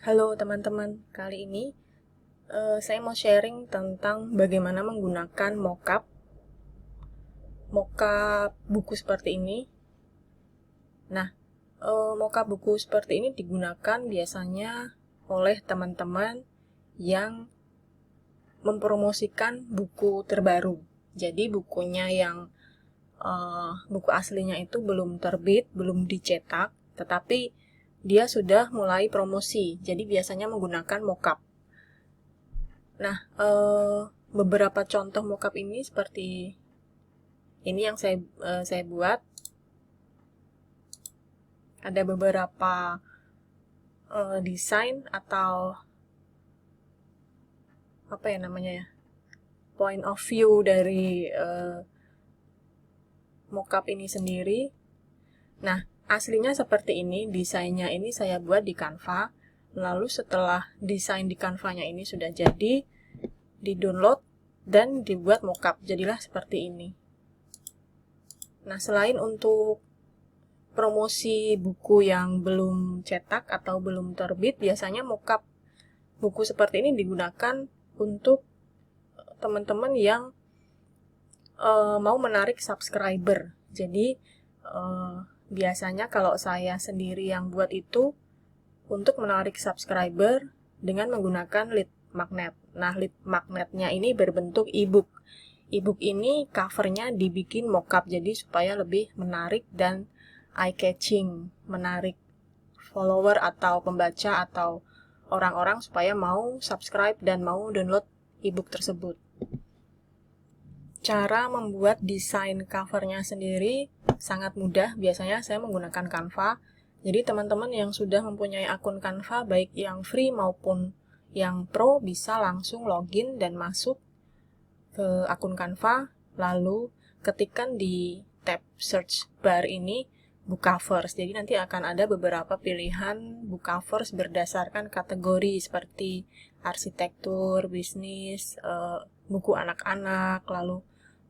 Halo teman-teman, kali ini saya mau sharing tentang bagaimana menggunakan mockup buku seperti ini. Nah, mockup buku seperti ini digunakan biasanya oleh teman-teman yang mempromosikan buku terbaru. Jadi bukunya yang buku aslinya itu belum terbit, belum dicetak, tetapi dia sudah mulai promosi. Jadi biasanya menggunakan mockup. Nah, beberapa contoh mockup ini seperti ini yang saya buat. Ada beberapa desain atau apa ya namanya ya, point of view dari mockup ini sendiri. Nah, aslinya seperti ini, desainnya ini saya buat di Canva. Lalu setelah desain di Canva-nya ini sudah jadi, di-download dan dibuat mockup. Jadilah seperti ini. Nah, selain untuk promosi buku yang belum cetak atau belum terbit, biasanya mockup buku seperti ini digunakan untuk teman-teman yang mau menarik subscriber. Jadi, biasanya kalau saya sendiri yang buat itu untuk menarik subscriber dengan menggunakan lead magnet. Nah, lead magnetnya ini berbentuk e-book. E-book ini covernya dibikin mockup jadi supaya lebih menarik dan eye-catching, menarik follower atau pembaca atau orang-orang supaya mau subscribe dan mau download e-book tersebut. Cara membuat desain covernya sendiri sangat mudah. Biasanya saya menggunakan Canva. Jadi teman-teman yang sudah mempunyai akun Canva, baik yang free maupun yang pro, bisa langsung login dan masuk ke akun Canva, lalu ketikkan di tab search bar ini book covers. Jadi nanti akan ada beberapa pilihan book covers berdasarkan kategori seperti arsitektur, bisnis, buku anak-anak, lalu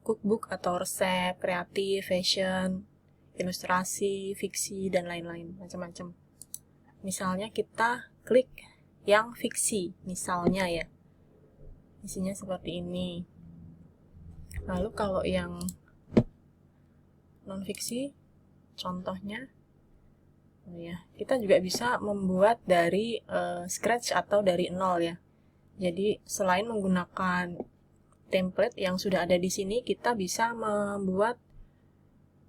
cookbook atau resep, kreatif, fashion, ilustrasi, fiksi, dan lain-lain, macam-macam. Misalnya kita klik yang fiksi, misalnya ya, isinya seperti ini. Lalu kalau yang non-fiksi, contohnya, ya, kita juga bisa membuat dari scratch atau dari nol ya. Jadi selain menggunakan template yang sudah ada di sini, kita bisa membuat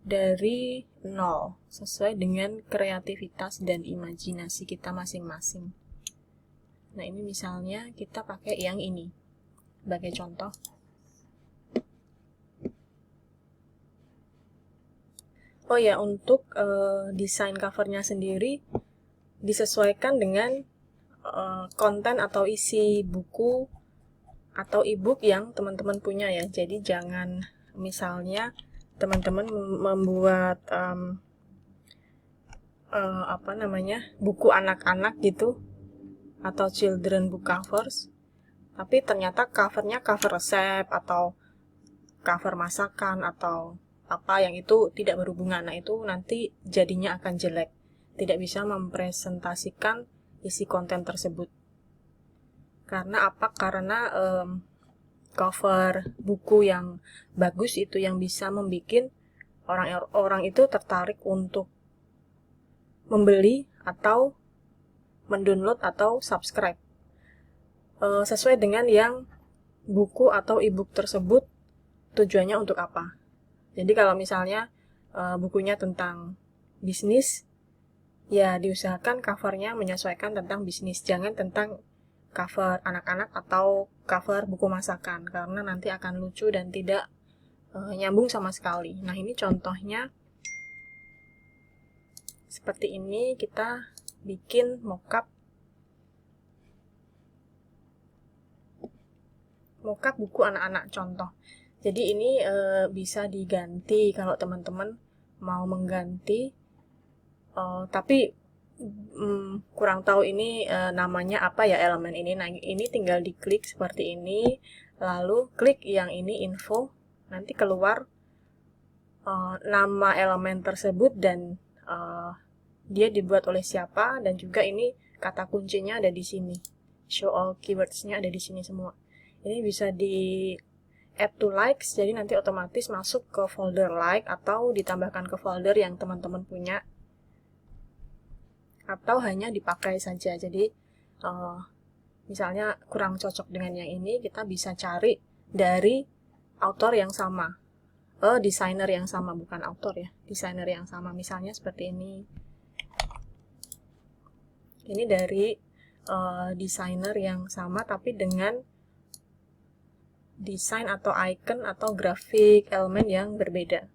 dari nol sesuai dengan kreativitas dan imajinasi kita masing-masing. Nah, ini misalnya kita pakai yang ini sebagai contoh. Oh ya, untuk desain covernya sendiri disesuaikan dengan konten atau isi buku atau e-book yang teman-teman punya ya. Jadi jangan misalnya teman-teman membuat buku anak-anak gitu atau children book covers, tapi ternyata covernya cover resep atau cover masakan atau apa yang itu tidak berhubungan. Nah, itu nanti jadinya akan jelek, tidak bisa mempresentasikan isi konten tersebut. Karena apa? Karena cover buku yang bagus itu yang bisa membuat orang itu tertarik untuk membeli atau mendownload atau subscribe sesuai dengan yang buku atau e-book tersebut tujuannya untuk apa. Jadi kalau misalnya bukunya tentang bisnis, ya diusahakan covernya menyesuaikan tentang bisnis, jangan tentang cover anak-anak atau cover buku masakan, karena nanti akan lucu dan tidak nyambung sama sekali. Nah, ini contohnya seperti ini, kita bikin mockup buku anak-anak contoh. Jadi ini bisa diganti kalau teman-teman mau mengganti, tapi kurang tahu ini namanya apa ya elemen ini. Nah, ini tinggal diklik seperti ini, lalu klik yang ini info, nanti keluar nama elemen tersebut dan dia dibuat oleh siapa, dan juga ini kata kuncinya ada di sini. Show all keywords-nya ada di sini semua. Ini bisa di add to likes, jadi nanti otomatis masuk ke folder like atau ditambahkan ke folder yang teman-teman punya, atau hanya dipakai saja. Jadi misalnya kurang cocok dengan yang ini, kita bisa cari dari author yang sama, desainer yang sama, bukan author ya, desainer yang sama. Misalnya seperti ini. Ini dari desainer yang sama tapi dengan desain atau icon atau grafik elemen yang berbeda.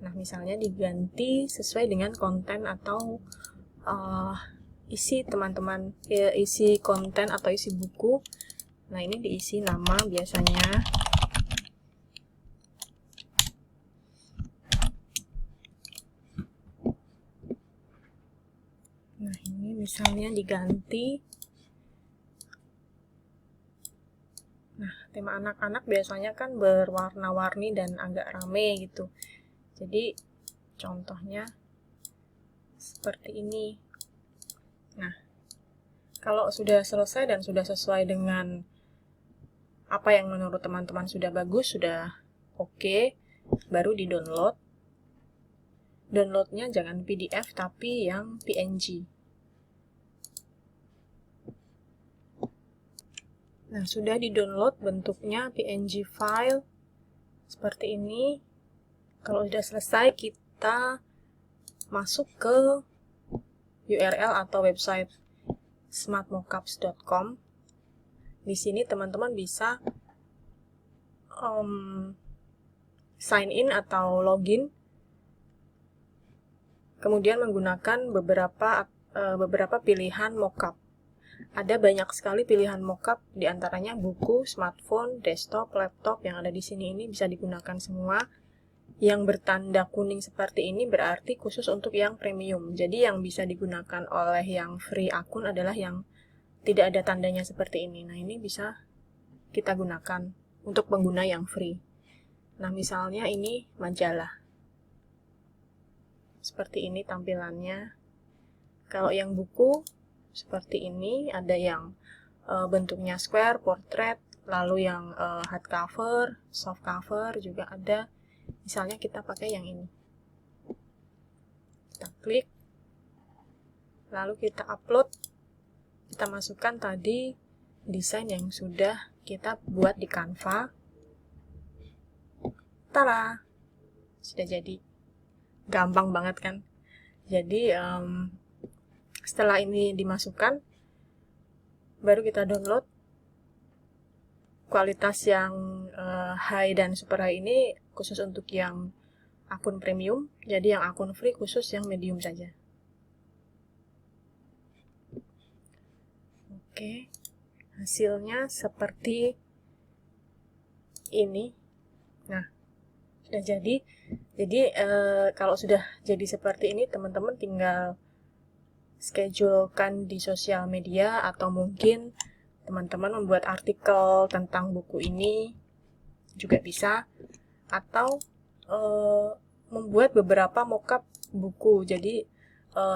Nah, misalnya diganti sesuai dengan konten atau isi teman-teman, isi konten atau isi buku. Nah, ini diisi nama biasanya. Nah, ini misalnya diganti. Nah, tema anak-anak biasanya kan berwarna-warni dan agak rame gitu. Jadi, contohnya seperti ini. Nah, kalau sudah selesai dan sudah sesuai dengan apa yang menurut teman-teman sudah bagus, sudah oke, baru di-download. Downloadnya jangan PDF tapi yang PNG. Nah, sudah di-download, bentuknya PNG file seperti ini. Kalau sudah selesai, kita masuk ke URL atau website smartmockups.com. Di sini teman-teman bisa sign in atau login, kemudian menggunakan beberapa pilihan mockup. Ada banyak sekali pilihan mockup, diantaranya buku, smartphone, desktop, laptop yang ada di sini ini bisa digunakan semua. Yang bertanda kuning seperti ini berarti khusus untuk yang premium. Jadi yang bisa digunakan oleh yang free akun adalah yang tidak ada tandanya seperti ini. Nah, ini bisa kita gunakan untuk pengguna yang free. Nah, misalnya ini majalah. Seperti ini tampilannya. Kalau yang buku seperti ini, ada yang bentuknya square, portrait, lalu yang hardcover, softcover juga ada. Misalnya kita pakai yang ini. Kita klik, lalu kita upload, kita masukkan tadi desain yang sudah kita buat di Canva. Tada! Sudah jadi. Gampang banget kan? Jadi, setelah ini dimasukkan, baru kita download. Kualitas yang high dan super high ini khusus untuk yang akun premium, jadi yang akun free khusus yang medium saja. Oke, hasilnya seperti ini. Nah, sudah jadi. Jadi kalau sudah jadi seperti ini, teman-teman tinggal schedulekan di sosial media, atau mungkin teman-teman membuat artikel tentang buku ini juga bisa, atau membuat beberapa mockup buku. Jadi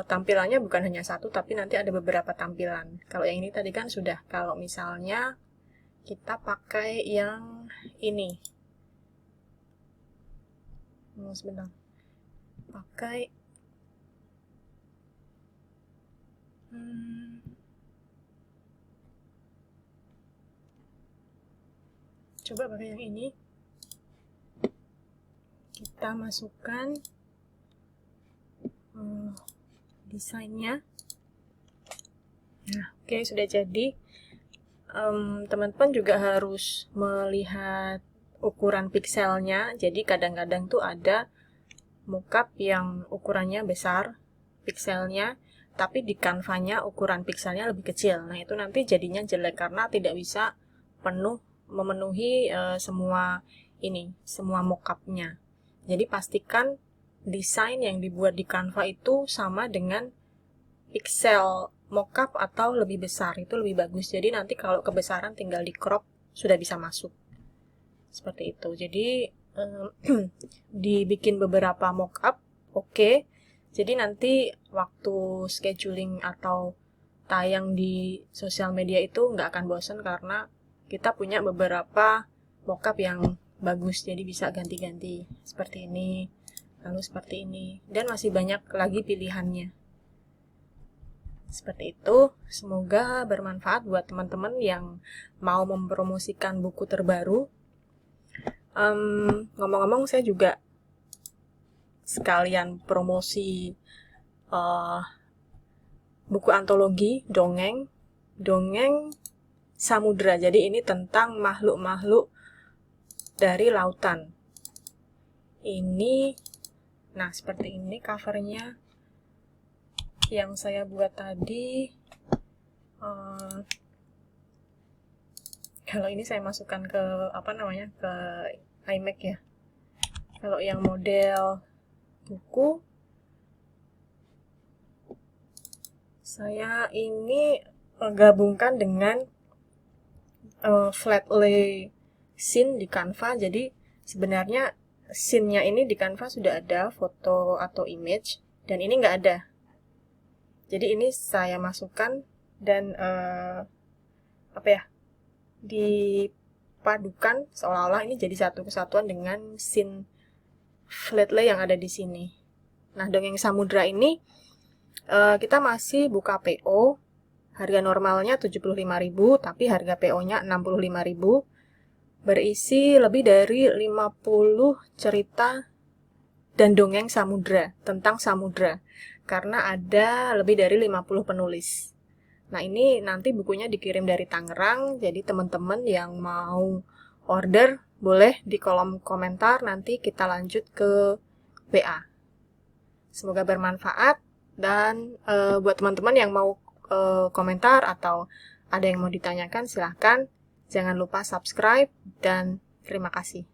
tampilannya bukan hanya satu, tapi nanti ada beberapa tampilan. Kalau yang ini tadi kan sudah. Kalau misalnya kita pakai yang ini, sebentar, pakai coba pakai yang ini. Kita masukkan desainnya. Nah, oke, sudah jadi. Teman-teman juga harus melihat ukuran pixelnya. Jadi kadang-kadang tuh ada mockup yang ukurannya besar pixelnya, tapi di Canva-nya ukuran pixelnya lebih kecil. Nah, itu nanti jadinya jelek karena tidak bisa memenuhi semua mockup-nya. Jadi pastikan desain yang dibuat di Canva itu sama dengan pixel mockup atau lebih besar, itu lebih bagus. Jadi nanti kalau kebesaran tinggal di crop, sudah bisa masuk. Seperti itu. Jadi dibikin beberapa mockup oke. Jadi nanti waktu scheduling atau tayang di sosial media itu nggak akan bosan karena kita punya beberapa mockup yang bagus, jadi bisa ganti-ganti seperti ini, lalu seperti ini, dan masih banyak lagi pilihannya. Seperti itu, semoga bermanfaat buat teman-teman yang mau mempromosikan buku terbaru. Ngomong-ngomong, saya juga sekalian promosi buku antologi dongeng samudra. Jadi ini tentang makhluk-makhluk dari lautan. Ini, nah seperti ini covernya yang saya buat tadi. Kalau ini saya masukkan ke ke iMac ya. Kalau yang model buku, saya ini gabungkan dengan flat lay scene di Canva. Jadi sebenarnya scene-nya ini di Canva sudah ada foto atau image, dan ini nggak ada. Jadi ini saya masukkan dan dipadukan seolah-olah ini jadi satu kesatuan dengan scene flat lay yang ada di sini. Nah, dongeng samudra ini kita masih buka PO. Harga normalnya 75.000, tapi harga PO-nya 65.000. Berisi lebih dari 50 cerita dan dongeng samudra, tentang samudra. Karena ada lebih dari 50 penulis. Nah, ini nanti bukunya dikirim dari Tangerang, jadi teman-teman yang mau order boleh di kolom komentar, nanti kita lanjut ke WA. Semoga bermanfaat, dan buat teman-teman yang mau komentar atau ada yang mau ditanyakan, silahkan. Jangan lupa subscribe, dan terima kasih.